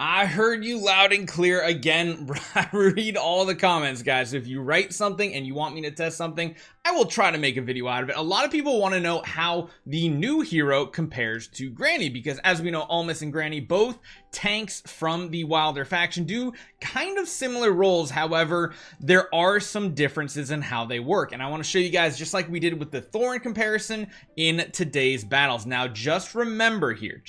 I heard you loud and clear again. I read all the comments, guys. So if you write something and you want me to test something, I will try to make a video out of it. A lot of people want to know how the new hero compares to Granny, because as we know, Ulmus and Granny, both tanks from the Wilder faction, do kind of similar roles. However, there are some differences in how they work, and I want to show you guys, just like we did with the Thorin comparison in today's battles. Now, just remember here,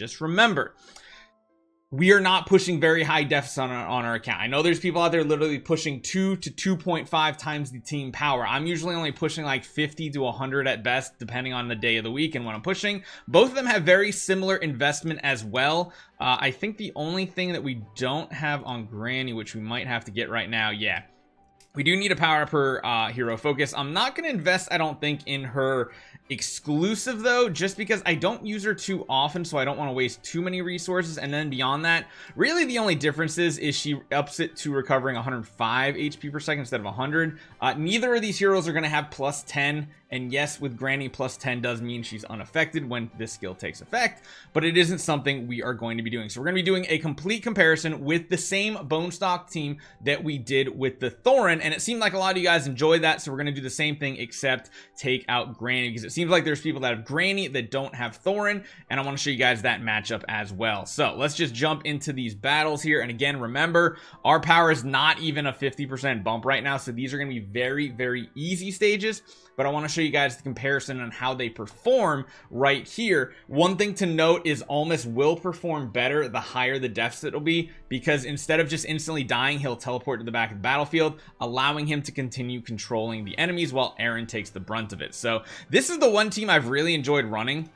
we are not pushing very high deficits on our account. I know there's people out there literally pushing 2 to 2.5 times the team power. I'm usually only pushing like 50 to 100 at best, depending on the day of the week and when I'm pushing. Both of them have very similar investment as well. I think the only thing that we don't have on Granny, which we might have to get right now, yeah, we do need a power up her hero focus. I'm not going to invest, I don't think, in her exclusive though, just because I don't use her too often, so I don't want to waste too many resources. And then beyond that, really the only difference is she ups it to recovering 105 HP per second instead of 100. Neither of these heroes are going to have plus 10, and yes, with Granny, plus 10 does mean she's unaffected when this skill takes effect, but it isn't something we are going to be doing. So we're going to be doing a complete comparison with the same bone stock team that we did with the Thorin, and it seemed like a lot of you guys enjoyed that, so we're going to do the same thing except take out Granny, because it seems like there's people that have Granny that don't have Thorin, and I want to show you guys that matchup as well. So let's just jump into these battles here. And again, remember, our power is not even a 50% bump right now, so these are going to be very, very easy stages, but I want to show you guys the comparison on how they perform right here. One thing to note is Ulmus will perform better the higher the deficit will be, because instead of just instantly dying, he'll teleport to the back of the battlefield, allowing him to continue controlling the enemies while Eironn takes the brunt of it. So this is the one team I've really enjoyed running.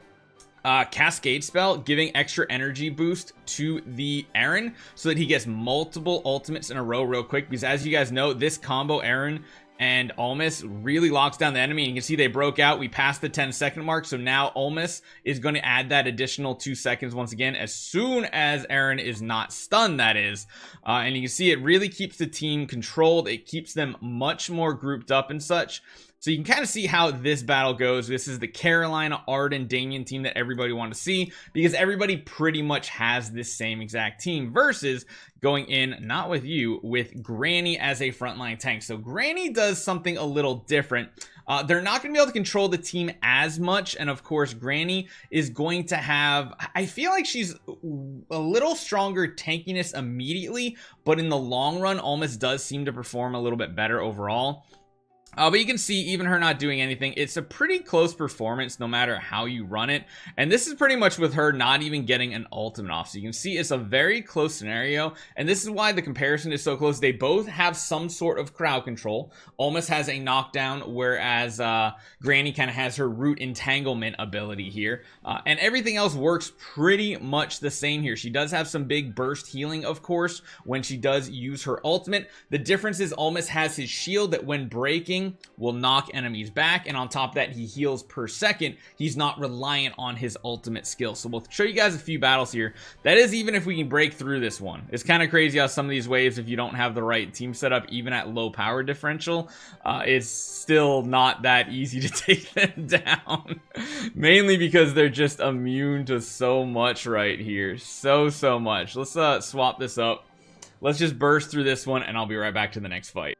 Cascade spell, giving extra energy boost to the Eironn so that he gets multiple ultimates in a row real quick, because as you guys know, this combo Eironn and Ulmus really locks down the enemy. And you can see they broke out. We passed the 10-second mark, so now Ulmus is going to add that additional 2 seconds once again as soon as Eironn is not stunned, that is. And you can see it really keeps the team controlled. It keeps them much more grouped up and such. So you can kind of see how this battle goes. This is the Carolina, Arden, Damien team that everybody wanted to see, because everybody pretty much has this same exact team, versus going in, not with you, with Granny as a frontline tank. So Granny does something a little different. They're not going to be able to control the team as much, and of course Granny is going to have, I feel like she's a little stronger tankiness immediately, but in the long run Ulmus does seem to perform a little bit better overall. But you can see even her not doing anything, it's a pretty close performance no matter how you run it. And this is pretty much with her not even getting an ultimate off. So you can see it's a very close scenario. And this is why the comparison is so close. They both have some sort of crowd control. Ulmus has a knockdown, whereas Granny kind of has her root entanglement ability here. And everything else works pretty much the same here. She does have some big burst healing, of course, when she does use her ultimate. The difference is Ulmus has his shield that when breaking will knock enemies back, and on top of that he heals per second. He's not reliant on his ultimate skill. So we'll show you guys a few battles here. That is even if we can break through this one. It's kind of crazy how some of these waves, if you don't have the right team setup, even at low power differential, it's still not that easy to take them down. Mainly because they're just immune to so much right here, so much. Let's swap this up. Let's just burst through this one, and I'll be right back to the next fight.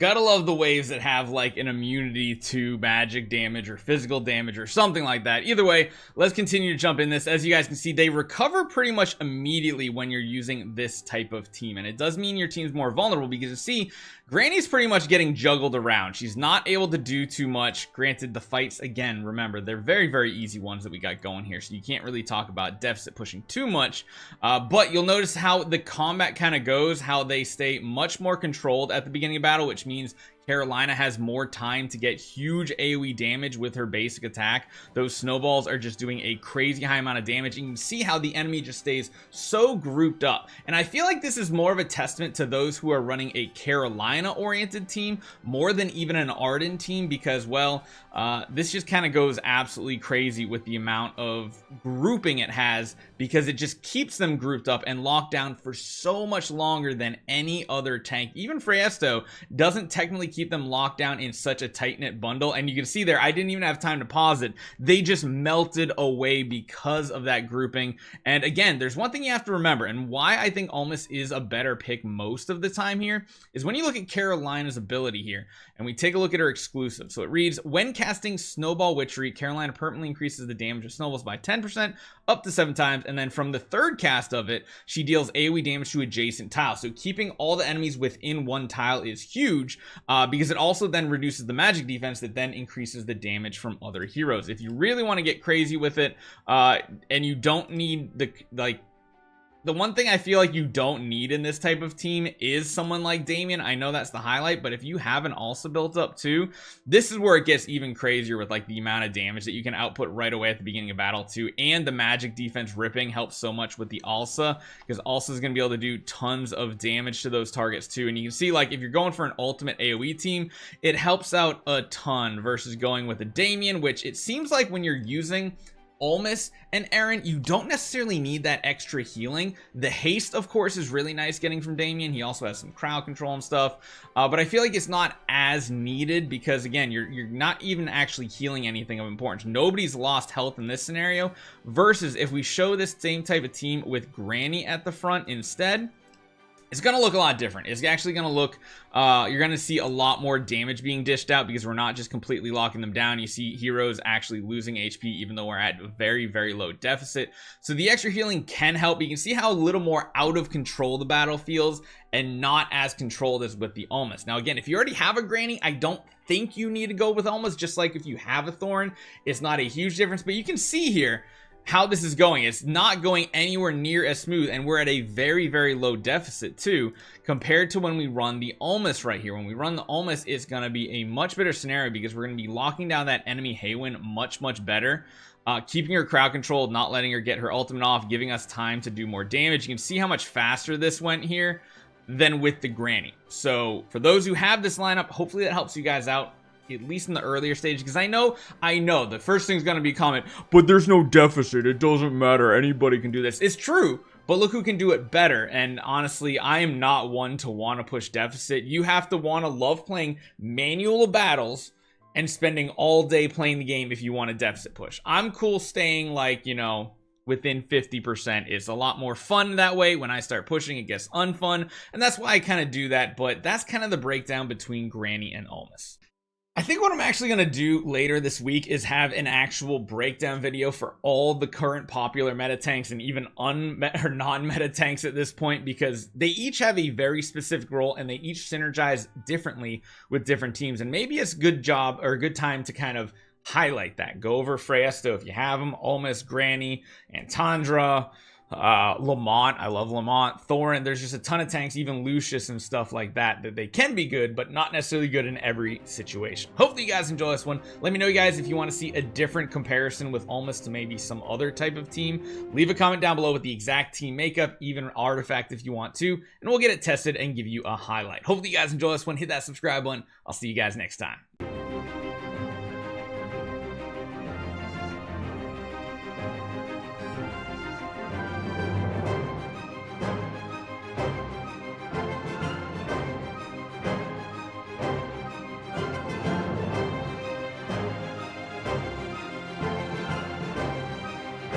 Gotta love the waves that have like an immunity to magic damage or physical damage or something like that. Either way, let's continue to jump in this. As you guys can see, they recover pretty much immediately when you're using this type of team, and it does mean your team's more vulnerable, because you see Granny's pretty much getting juggled around. She's not able to do too much. Granted, the fights, again, remember, they're very, very easy ones that we got going here, so you can't really talk about deficit pushing too much. But you'll notice how the combat kind of goes, how they stay much more controlled at the beginning of battle, which means Carolina has more time to get huge AoE damage with her basic attack. Those snowballs are just doing a crazy high amount of damage. You can see how the enemy just stays so grouped up. And I feel like this is more of a testament to those who are running a Carolina-oriented team more than even an Arden team, because, well, this just kind of goes absolutely crazy with the amount of grouping it has, because it just keeps them grouped up and locked down for so much longer than any other tank. Even Freyasto doesn't technically keep them locked down in such a tight-knit bundle. And you can see there, I didn't even have time to pause it. They just melted away because of that grouping. And again, there's one thing you have to remember, and why I think Ulmus is a better pick most of the time here, is when you look at Carolina's ability here, and we take a look at her exclusive. So it reads, when casting Snowball Witchery, Carolina permanently increases the damage of snowballs by 10% up to 7 times, and then from the third cast of it, she deals AoE damage to adjacent tiles. So keeping all the enemies within one tile is huge, because it also then reduces the magic defense that then increases the damage from other heroes. If you really want to get crazy with it, and you don't need the one thing I feel like you don't need in this type of team is someone like Damien. I know that's the highlight, but if you have an Ulsa built up too, this is where it gets even crazier with like the amount of damage that you can output right away at the beginning of battle too. And the magic defense ripping helps so much with the Ulsa, because Ulsa is going to be able to do tons of damage to those targets too. And you can see, like, if you're going for an ultimate AoE team, it helps out a ton versus going with a Damien, which it seems like when you're using Ulmus and Eironn, you don't necessarily need that extra healing. The haste, of course, is really nice getting from Damien. He also has some crowd control and stuff, but I feel like it's not as needed because, again, you're not even actually healing anything of importance. Nobody's lost health in this scenario, versus if we show this same type of team with Granny at the front instead, it's going to look a lot different. It's actually going to look, you're going to see a lot more damage being dished out because we're not just completely locking them down. You see heroes actually losing HP even though we're at a very, very low deficit. So the extra healing can help. You can see how a little more out of control the battle feels and not as controlled as with the Ulmus. Now, again, if you already have a Granny, I don't think you need to go with Ulmus. Just like if you have a Thorn, it's not a huge difference. But you can see here how this is going. It's not going anywhere near as smooth, and we're at a very, very low deficit too, compared to when we run the Ulmus right here. When we run the Ulmus, it's going to be a much better scenario because we're going to be locking down that enemy Haywin much, much better, keeping her crowd controlled, not letting her get her ultimate off, giving us time to do more damage. You can see how much faster this went here than with the Granny. So for those who have this lineup, hopefully that helps you guys out, at least in the earlier stage, because I know the first thing's going to be comment, but there's no deficit, it doesn't matter, anybody can do this. It's true, but look who can do it better. And honestly, I am not one to want to push deficit. You have to want to love playing manual battles and spending all day playing the game if you want a deficit push. I'm cool staying, like, you know, within 50%. It's a lot more fun that way. When I start pushing, it gets unfun, and that's why I kind of do that. But that's kind of the breakdown between Granny and Ulmus. I think what I'm actually going to do later this week is have an actual breakdown video for all the current popular meta tanks and even non-meta tanks at this point, because they each have a very specific role and they each synergize differently with different teams. And maybe it's a good job or a good time to kind of highlight that. Go over Freyasto if you have them, Ulmus, Granny, Antandra, Lamont. I love Lamont. Thorin. There's just a ton of tanks, even Lucius and stuff like that they can be good, but not necessarily good in every situation. Hopefully you guys enjoy this one. Let me know, you guys, if you want to see a different comparison with Ulmus to maybe some other type of team. Leave a comment down below with the exact team makeup, even artifact if you want to, and we'll get it tested and give you a highlight. Hopefully you guys enjoy this one. Hit that subscribe button. I'll see you guys next time.